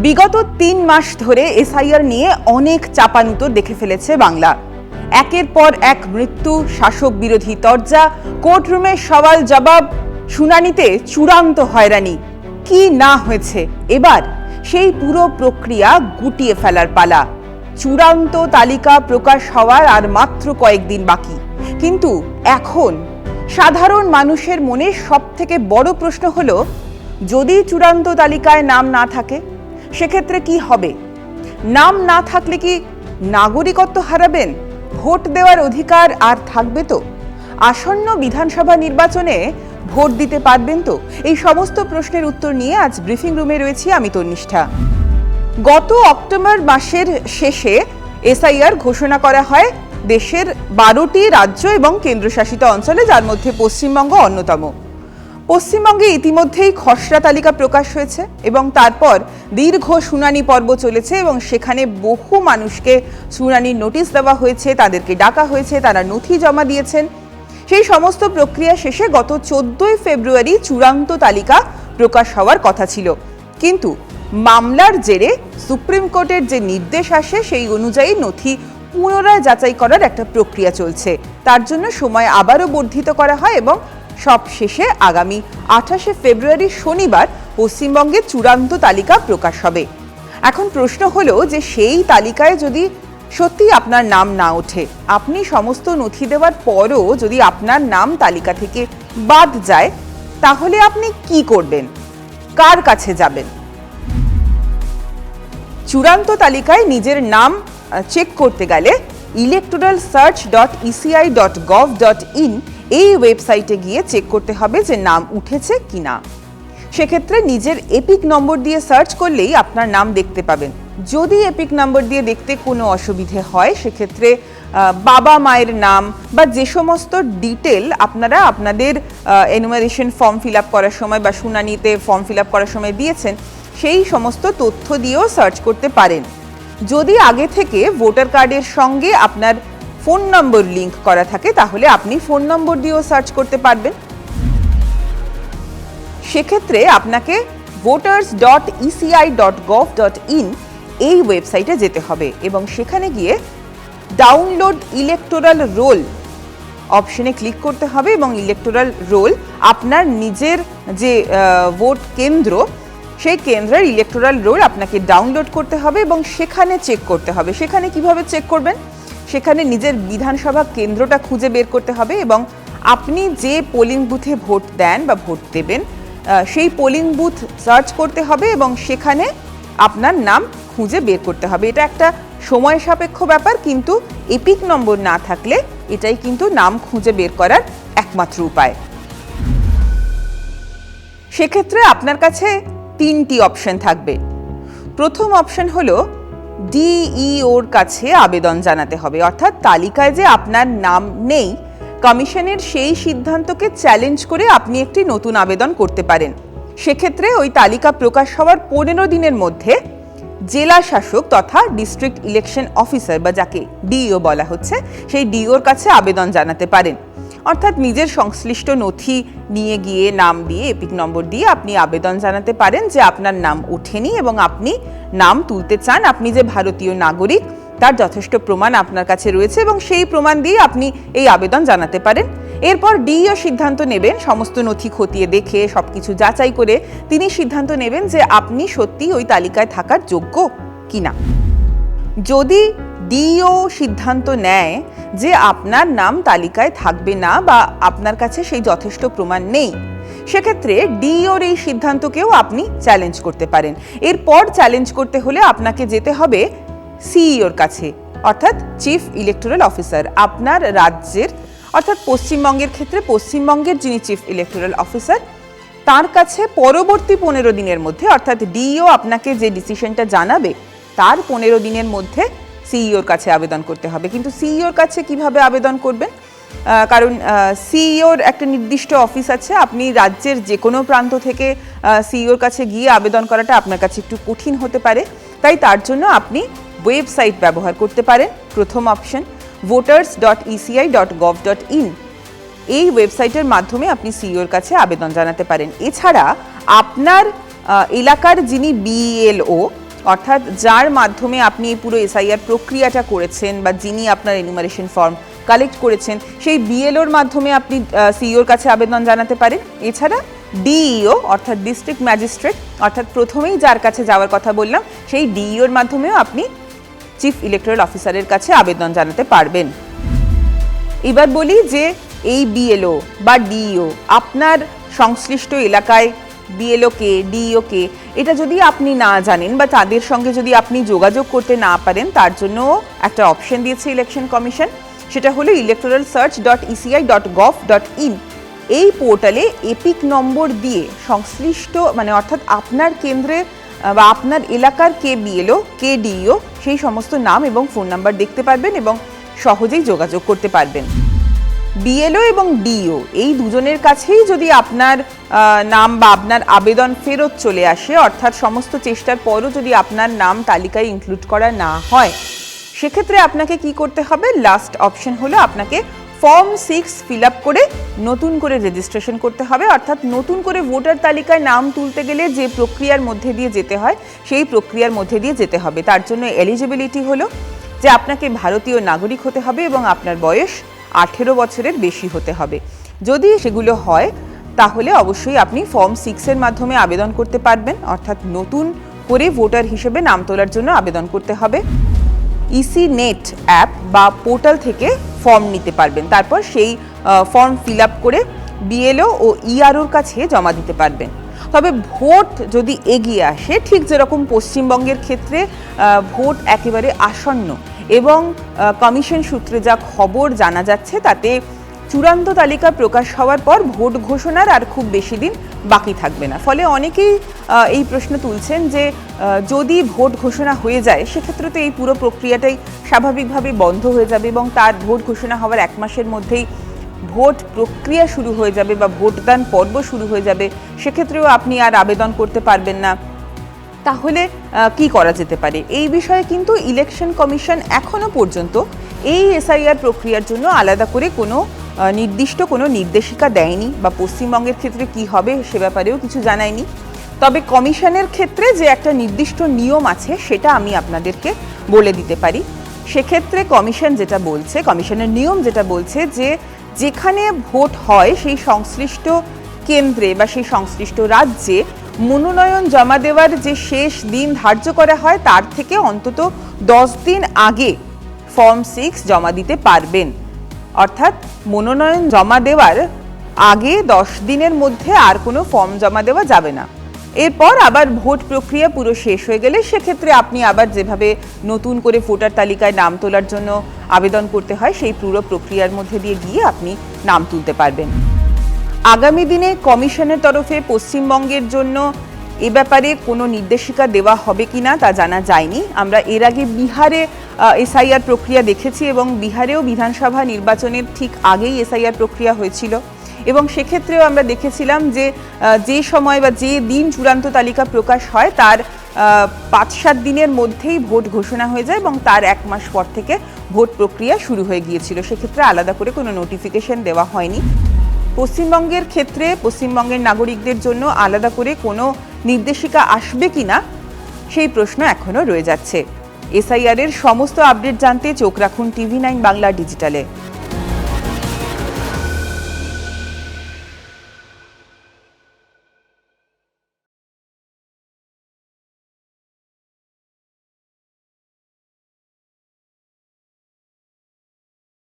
বিগত ৩ মাস ধরে এসআইআর নিয়ে অনেক চাপানুতোর দেখে ফেলেছে বাংলা। একের পর এক মৃত্যু, শাসক বিরোধী তরজা, কোর্টরুমে সওয়াল জবাব, শুনানিতে চূড়ান্ত হয়রানি। কি না হয়েছে, এবার সেই পুরো প্রক্রিয়া গুটিয়ে ফেলার পালা। চূড়ান্ত তালিকা প্রকাশ হওয়ার আর মাত্র কয়েকদিন বাকি। কিন্তু এখন সাধারণ মানুষের মনে সবথেকে বড় প্রশ্ন হলো, যদি চূড়ান্ত তালিকায় নাম না থাকে সেক্ষেত্রে কি হবে? নাম না থাকলে কি নাগরিকত্ব হারাবেন? ভোট দেওয়ার অধিকার আর থাকবে তো? আসন্ন বিধানসভা নির্বাচনে ভোট দিতে পারবেন তো? এই সমস্ত প্রশ্নের উত্তর নিয়ে আজ ব্রিফিং রুমে রয়েছি আমি তন্নিষ্ঠা। গত অক্টোবর মাসের শেষে এসআইআর ঘোষণা করা হয় দেশের 12টি রাজ্য এবং কেন্দ্রশাসিত অঞ্চলে, যার মধ্যে পশ্চিমবঙ্গ অন্যতম। পশ্চিমবঙ্গে ইতিমধ্যেই খসড়া তালিকা প্রকাশ হয়েছে এবং তারপর দীর্ঘ শুনানি পর্ব চলেছে এবং সেখানে বহু মানুষকে শুনানির নোটিশ দেওয়া হয়েছে, তাদেরকে ডাকা হয়েছে, তারা নথি জমা দিয়েছেন। সেই সমস্ত প্রক্রিয়া শেষে গত 14ই ফেব্রুয়ারি চূড়ান্ত তালিকা প্রকাশ হওয়ার কথা ছিল। কিন্তু মামলার জেরে সুপ্রিম কোর্টের যে নির্দেশ আসে সেই অনুযায়ী নথি পুনরায় যাচাই করার একটা প্রক্রিয়া চলছে। তার জন্য সময় আবারও বর্ধিত করা হয় এবং সব শেষে আগামী 28শে ফেব্রুয়ারি শনিবার পশ্চিমবঙ্গের চূড়ান্ত তালিকা প্রকাশ হবে। এখন প্রশ্ন হলো যে সেই তালিকায় যদি সত্যি আপনার নাম না ওঠে, আপনি সমস্ত নথি দেওয়ার পরও যদি আপনার নাম তালিকা থেকে বাদ যায়, তাহলে আপনি কি করবেন? কার কাছে যাবেন? চূড়ান্ত তালিকায় নিজের নাম চেক করতে গেলে electoralsearch.eci.gov.in এই ওয়েবসাইটে গিয়ে চেক করতে হবে যে নাম উঠেছে কিনা। সেক্ষেত্রে নিজের এপিক নম্বর দিয়ে সার্চ করলেই আপনার নাম দেখতে পাবেন। যদি এপিক নম্বর দিয়ে দেখতে কোনো অসুবিধে হয়, সেক্ষেত্রে বাবা মায়ের নাম বা যে সমস্ত ডিটেল আপনারা আপনাদের এনুমারেশন ফর্ম ফিল আপ করার সময় বা শুনানিতে ফর্ম ফিল আপ করার সময় দিয়েছেন, সেই সমস্ত তথ্য দিয়েও সার্চ করতে পারেন। যদি আগে থেকে ভোটার কার্ডের সঙ্গে আপনার ফোন নম্বর লিঙ্ক করা থাকে, তাহলে আপনি ফোন নম্বর দিয়েও সার্চ করতে পারবেন। সেক্ষেত্রে আপনাকে voters.eci.gov.in এই ওয়েবসাইটে যেতে হবে এবং সেখানে গিয়ে ডাউনলোড ইলেকটোরাল রোল অপশনে ক্লিক করতে হবে এবং ইলেকটোরাল রোল আপনার নিজের যে ভোট কেন্দ্র, সেই কেন্দ্রের ইলেকটোরাল রোল আপনাকে ডাউনলোড করতে হবে এবং সেখানে চেক করতে হবে। সেখানে কিভাবে চেক করবেন? সেখানে নিজের বিধানসভা কেন্দ্রটা খুঁজে বের করতে হবে এবং আপনি যে পোলিং বুথে ভোট দেন বা ভোট দেবেন সেই পোলিং বুথ সার্চ করতে হবে এবং সেখানে আপনার নাম খুঁজে বের করতে হবে। এটা একটা সময় সাপেক্ষ ব্যাপার, কিন্তু এপিক নম্বর না থাকলে এটাই কিন্তু নাম খুঁজে বের করার একমাত্র উপায়। সেক্ষেত্রে আপনার কাছে 3টি অপশন থাকবে। প্রথম অপশন হলো ডিইওর কাছে আবেদন জানাতে হবে, অর্থাৎ তালিকায় যে আপনার নাম নেই, কমিশনের সেই সিদ্ধান্তকে চ্যালেঞ্জ করে আপনি একটি নতুন আবেদন করতে পারেন। সেক্ষেত্রে ওই তালিকা প্রকাশ হওয়ার 15 দিনের মধ্যে জেলা শাসক তথা ডিস্ট্রিক্ট ইলেকশন অফিসার বা যাকে ডিইও বলা হচ্ছে, সেই ডিইওর কাছে আবেদন জানাতে পারেন। অর্থাৎ নিজের সংশ্লিষ্ট নথি নিয়ে গিয়ে নাম দিয়ে এপিক নম্বর দিয়ে আপনি আবেদন জানাতে পারেন যে আপনার নাম ওঠেনি এবং আপনি নাম তুলতে চান। আপনি যে ভারতীয় নাগরিক তার যথেষ্ট প্রমাণ আপনার কাছে রয়েছে এবং সেই প্রমাণ দিয়ে আপনি এই আবেদন জানাতে পারেন। এরপর ডিইও সিদ্ধান্ত নেবেন, সমস্ত নথি খতিয়ে দেখে সবকিছু যাচাই করে তিনি সিদ্ধান্ত নেবেন যে আপনি সত্যি ওই তালিকায় থাকার যোগ্য কিনা। যদি ডিইও সিদ্ধান্ত নেয় যে আপনার নাম তালিকায় থাকবে না বা আপনার কাছে সেই যথেষ্ট প্রমাণ নেই, সেক্ষেত্রে ডিইওর এই সিদ্ধান্তকেও আপনি চ্যালেঞ্জ করতে পারেন। এরপর চ্যালেঞ্জ করতে হলে আপনাকে যেতে হবে সিইওর কাছে, অর্থাৎ চিফ ইলেকটোরাল অফিসার। আপনার রাজ্যের অর্থাৎ পশ্চিমবঙ্গের ক্ষেত্রে পশ্চিমবঙ্গের যিনি চিফ ইলেকটোরাল অফিসার, তার কাছে পরবর্তী 15 দিনের মধ্যে, অর্থাৎ ডিইও আপনাকে যে ডিসিশনটা জানাবে তার 15 দিনের মধ্যে সিইওর কাছে আবেদন করতে হবে। কিন্তু সিইওর কাছে কিভাবে আবেদন করবেন? কারণ সিইওর একটা নির্দিষ্ট অফিস আছে, আপনি রাজ্যের যে কোনো প্রান্ত থেকে সিইওর কাছে গিয়ে আবেদন করাটা আপনার কাছে একটু কঠিন হতে পারে। তাই তার জন্য আপনি ওয়েবসাইট ব্যবহার করতে পারেন। প্রথম অপশন voters.eci.gov.in, এই ওয়েবসাইটের মাধ্যমে আপনি সিইওর কাছে আবেদন জানাতে পারেন। এছাড়া আপনার এলাকার যিনি বিএলও অর্থাৎ যার মাধ্যমে আপনি এই পুরো এসআইআর প্রক্রিয়াটা করেছেন বা যিনি আপনার এনুমারেশন ফর্ম কালেক্ট করেছেন সেই বিএলওর মাধ্যমে আপনি সিইওর কাছে আবেদন জানাতে পারেন। এছাড়া ডিইও অর্থাৎ ডিস্ট্রিক্ট ম্যাজিস্ট্রেট অর্থাৎ প্রথমেই যার কাছে যাওয়ার কথা বললাম সেই ডিইওর মাধ্যমেও আপনি চিফ ইলেকটোরাল অফিসারের কাছে আবেদন জানাতে পারবেন। এবার বলি যে এই বিএলও বা ডিইও আপনার সংশ্লিষ্ট এলাকায় বিএলও কে ডিইও কে এটা যদি আপনি না জানেন বা তাদের সঙ্গে যদি আপনি যোগাযোগ করতে না পারেন তার জন্য একটা অপশন দিয়েছে ইলেকশন কমিশন, সেটা হলো electoralsearch.eci.gov.in। এই পোর্টালে এপিক নম্বর দিয়ে সংশ্লিষ্ট অর্থাৎ আপনার কেন্দ্রে বা আপনার এলাকার কে বিএলও কে ডিইও সেই সমস্ত নাম এবং ফোন নাম্বার দেখতে পারবেন এবং সহজেই যোগাযোগ করতে পারবেন। বিএলও এবং ডিইও এই দুজনের কাছেই যদি আপনার নাম বা আপনার আবেদন ফেরত চলে আসে, অর্থাৎ সমস্ত চেষ্টার পরও যদি আপনার নাম তালিকায় ইনক্লুড করা না হয়, সেক্ষেত্রে আপনাকে কি করতে হবে? লাস্ট অপশন হলো আপনাকে ফর্ম 6 ফিল আপ করে নতুন করে রেজিস্ট্রেশন করতে হবে। অর্থাৎ নতুন করে ভোটার তালিকায় নাম তুলতে গেলে যে প্রক্রিয়ার মধ্যে দিয়ে যেতে হয় সেই প্রক্রিয়ার মধ্যে দিয়ে যেতে হবে। তার জন্য এলিজিবিলিটি হলো যে আপনাকে ভারতীয় নাগরিক হতে হবে এবং আপনার বয়স 18 বছরের বেশি হতে হবে। যদি সেগুলো হয় তাহলে অবশ্যই আপনি ফর্ম 6 এর মাধ্যমে আবেদন করতে পারবেন, অর্থাৎ নতুন করে ভোটার হিসেবে নাম তোলার জন্য আবেদন করতে হবে। ইসি নেট অ্যাপ বা পোর্টাল থেকে ফর্ম নিতে পারবেন, তারপর সেই ফর্ম ফিল আপ করে বিএলও ও ইআরওর কাছে জমা দিতে পারবেন। তবে ভোট যদি এগিয়ে আসে, ঠিক যেরকম পশ্চিমবঙ্গের ক্ষেত্রে ভোট একেবারে আসন্ন এবং কমিশন সূত্রে যা খবর জানা যাচ্ছে তাতে চূড়ান্ত তালিকা প্রকাশ হওয়ার পর ভোট ঘোষণার আর খুব বেশি দিন বাকি থাকবে না। ফলে অনেকেই এই প্রশ্ন তুলছেন যে যদি ভোট ঘোষণা হয়ে যায় সেক্ষেত্রে তো এই পুরো প্রক্রিয়াটাই স্বাভাবিকভাবে বন্ধ হয়ে যাবে এবং তার ভোট ঘোষণা হওয়ার 1 মাসের মধ্যেই ভোট প্রক্রিয়া শুরু হয়ে যাবে বা ভোটদান পর্ব শুরু হয়ে যাবে, সেক্ষেত্রেও আপনি আর আবেদন করতে পারবেন না। তাহলে কি করা যেতে পারে? এই বিষয়ে কিন্তু ইলেকশন কমিশন এখনো পর্যন্ত এই এসআইআর প্রক্রিয়ার জন্য আলাদা করে কোনো নির্দিষ্ট কোনো নির্দেশিকা দেয়নি বা পশ্চিমবঙ্গের ক্ষেত্রে কি হবে সে ব্যাপারেও কিছু জানায়নি। তবে কমিশনের ক্ষেত্রে যে একটা নির্দিষ্ট নিয়ম আছে সেটা আমি আপনাদেরকে বলে দিতে পারি। সেক্ষেত্রে কমিশন যেটা বলছে, কমিশনের নিয়ম যেটা বলছে যে যেখানে ভোট হয় সেই সংশ্লিষ্ট কেন্দ্রে বা সেই সংশ্লিষ্ট রাজ্যে মনোনয়ন জমা দেওয়ার যে শেষ দিন ধার্য করা হয় তার থেকে অন্তত 10 দিন আগে ফর্ম 6 জমা দিতে পারবেন। অর্থাৎ মনোনয়ন জমা দেওয়ার আগে 10 দিনের মধ্যে আর কোনো ফর্ম জমা দেওয়া যাবে না। এরপর আবার ভোট প্রক্রিয়া পুরো শেষ হয়ে গেলে সেক্ষেত্রে আপনি আবার যেভাবে নতুন করে ভোটার তালিকায় নাম তোলার জন্য আবেদন করতে হয় সেই পুরো প্রক্রিয়ার মধ্যে দিয়ে গিয়ে আপনি নাম তুলতে পারবেন। আগামী দিনে কমিশনের তরফে পশ্চিমবঙ্গের জন্য এ ব্যাপারে কোনো নির্দেশিকা দেওয়া হবে কিনা তা জানা যায়নি। আমরা এর আগে বিহারে এসআইআর প্রক্রিয়া দেখেছি এবং বিহারেও বিধানসভা নির্বাচনের ঠিক আগেই এসআইআর প্রক্রিয়া হয়েছিল এবং সেক্ষেত্রেও আমরা দেখেছিলাম যে সময় বা যে দিন চূড়ান্ত তালিকা প্রকাশ হয় তার 5-7 দিনের মধ্যেই ভোট ঘোষণা হয়ে যায় এবং তার 1 মাস পর থেকে ভোট প্রক্রিয়া শুরু হয়ে গিয়েছিল। সেক্ষেত্রে আলাদা করে কোনো নোটিফিকেশন দেওয়া হয়নি। পশ্চিমবঙ্গের ক্ষেত্রে পশ্চিমবঙ্গের নাগরিকদের জন্য আলাদা করে কোনো নির্দেশিকা আসবে কিনা সেই প্রশ্ন এখনো রয়ে যাচ্ছে। এসআইআর এর সমস্ত আপডেট জানতে চোখ রাখুন TV9 বাংলা ডিজিটালে।